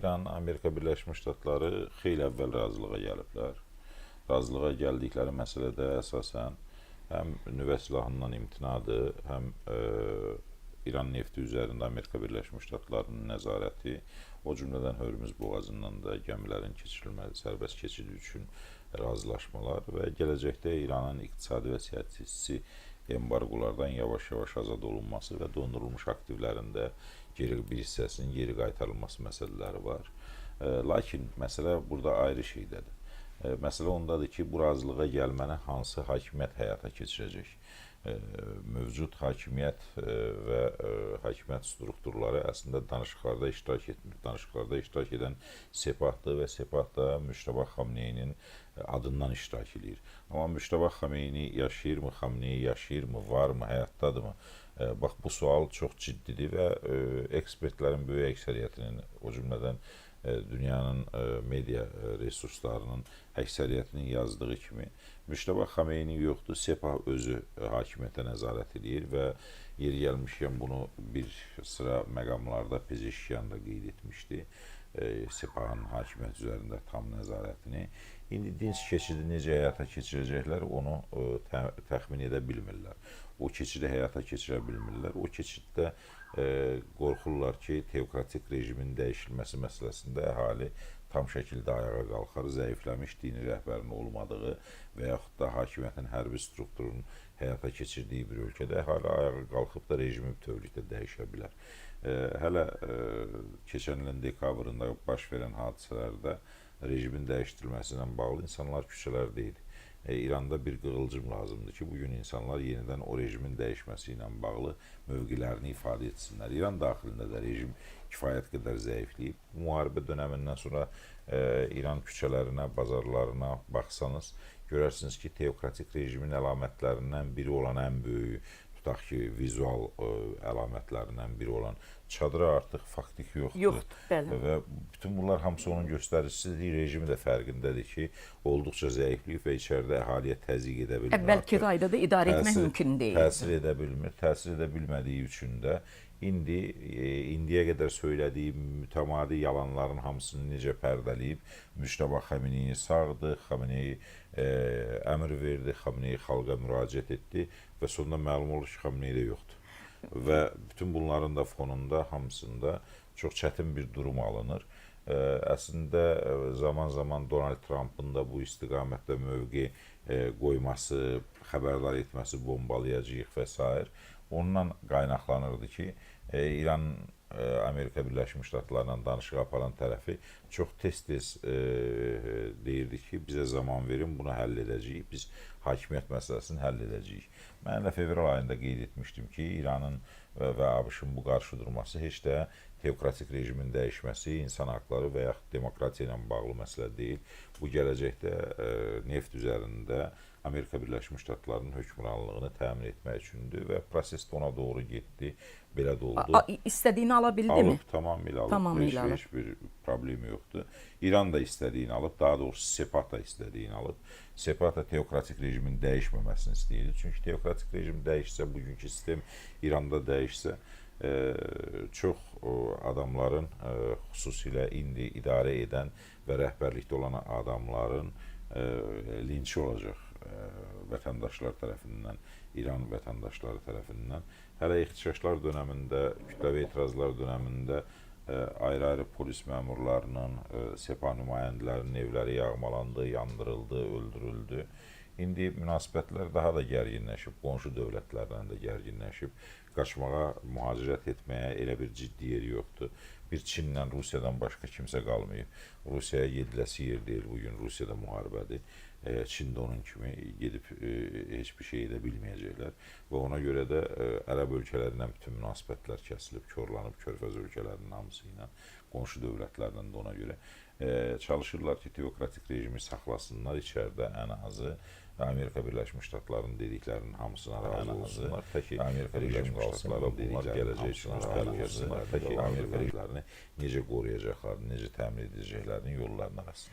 İran, Amerika Birləşmiş Ştatları xeyli əvvəl razılığa gəliblər. Razılığa gəldikləri məsələdə əsasən həm nüvə silahından imtinadır, həm İran nefti üzərində Amerika Birləşmiş Ştatlarının nəzarəti, o cümlədən Hörmüz boğazından da gəmilərin keçirilməsi, sərbəst keçidi üçün razılaşmalar və gələcəkdə İranın iqtisadi və siyasi embargolardan yavaş-yavaş azad olunması və dondurulmuş aktivlərində bir hissəsinin geri qaytarılması məsələləri var. Lakin məsələ burada ayrı şeydədir. Məsələ ondadır ki, bu razılığa gəlməni hansı hakimiyyət həyata keçirəcək? Mövcud hakimiyyət və hakimiyyət strukturları əslində danışıqlarda iştirak etmir. Danışıqlarda iştirak edən Sepahdır və Sepah da Müştəbə Xamneyinin adından iştirak edir. Amma Müştəbə Xamneyni yaşayırmı, Xamneyi yaşayırmı, varmı, həyatdadırmı? Bax, bu sual çox ciddidir və ekspertlərin böyük əksəriyyətinin, o cümlədən dünyanın media resurslarının əksəriyyətinin yazdığı kimi Müştəbə Xamneyni yoxdur, Sepah özü hakimiyyətə nəzarət edir və yeri gəlmişkən bunu bir sıra məqamlarda Pezeşkiyan da qeyd etmişdi. Sepahın hakimiyyət üzərində tam nəzarətini. İndi dinc keçidi necə həyata keçirəcəklər, onu təxmin edə bilmirlər. O keçidi həyata keçirə bilmirlər. O keçiddə qorxurlar ki, teokratik rejimin dəyişilməsi məsələsində əhali tam şəkildə ayağa qalxar, zəifləmiş dini rəhbərin olmadığı və yaxud da hakimiyyətin hərbi strukturunun həyata keçirdiyi bir ölkədə əhali ayağa qalxıb da rejimi bütövlükdə dəyişə bilər. Hələ keçən ilin dekabrında baş verən hadisələrdə rejimin dəyişdirilməsi ilə bağlı insanlar küçələrdə idi. İranda bir qığılcım lazımdır ki, bugün insanlar yenidən o rejimin dəyişməsi ilə bağlı mövqilərini ifadə etsinlər. İran daxilində də rejim kifayət qədər zəifləyib. Müharibə dönəmindən sonra İran küçələrinə, bazarlarına baxsanız, görərsiniz ki, teokratik rejimin əlamətlərindən biri olan ən böyük, tutaq ki, vizual əlamətlərindən biri olan çadıra artıq faktik yoxdur. Yoxdur, bəli. Və bütün bunlar hamısı onun göstəricisidir. Rejimi də fərqindədir ki, olduqca zəifləyib və içəridə əhaliyə təzyiq edə bilmir. Əvvəlki rayda da idarə etmək mümkün deyil. Təsir edə bilmir. Təsir edə bilmədiyi üçün də indiyə qədər söylədiyi mütəmadi yalanların hamısını necə pərdələyib, Müştəbə Xamneyi sağdır, Xamneyi əmr verdi, Xamneyi xalqa müraciət etdi və sonunda məlum olur ki, Xamneyi də yoxdur. Və bütün bunların da fonunda, hamısında çox çətin bir durum alınır. Əslində zaman-zaman Donald Trump'ın da bu istiqamətdə mövqe qoyması, xəbərdar etməsi, bombalayacağıq və s. ondan qaynaqlanırdı ki, İran Amerika Birləşmiş Ştatlarla danışıq aparan tərəfi çox tez-tez deyirdi ki, bizə zaman verin, bunu həll edəcəyik, biz hakimiyyət məsələsini həll edəcəyik. Mən də fevral ayında qeyd etmişdim ki, İranın və ABŞ-ın bu qarşı durması heç də teokratik rejimin dəyişməsi, insan haqları və yaxud demokratiya ilə bağlı məsələ deyil. Bu gələcəkdə neft üzərində Amerika Birləşmiş Ştatlarının hökmranlığını təmin etmək üçündür və proses ona doğru getdi. Belə də oldu. İstədiyini ala bildi mi? Tamamilə alıb. Heç bir problemi yoxdur. İran da istədiyini alıb, daha doğrusu Sepah da istədiyini alıb. Sepah da teokratik rejimin dəyişməməsini istəyirdi. Çünki teokratik rejim dəyişsə, bugünkü sistem İranda dəyişsə, çox adamların, xüsusilə indi idarə edən və rəhbərlikdə olan adamların linçi olacaq vətəndaşlar tərəfindən, İran vətəndaşları tərəfindən. Hələ ixtişaşlar dönəmində, kütləvi etirazlar dönəmində ayrı-ayrı polis məmurlarının, Sepah nümayəndələrinin evləri yağmalandı, yandırıldı, öldürüldü. İndi münasibətlər daha da gərginləşib, qonşu dövlətlərlə də gərginləşib. Qaçmağa, mühacirət etməyə elə bir ciddi yer yoxdur. Bir Çinlə Rusiyadan başqa kimsə qalmayıb. Rusiyaya gediləsi yer deyil, bugün Rusiyada müharibədir. Çin də onun kimi gedib heç bir şey edə bilməyəcəklər və ona görə də ərəb ölkələrindən bütün münasibətlər kəsilib, korlanıb, Körfəz ölkələrinin hamısı ilə, qonşu dövlətlərlə də ona görə çalışırlar ki, teokratik rejimi saxlasınlar içəridə ən azı Amerika Birləşmiş Ştatlarının dediklərinin hamısına razı olsunlar. Təki Amerika Birləşmiş Ştatlarının bunlar gələcək üçün öz təhlükəsizlər, təki Amerika rejimlərini necə qoruyacaqlarını, necə təmin edəcəklərinin yollarını arasın.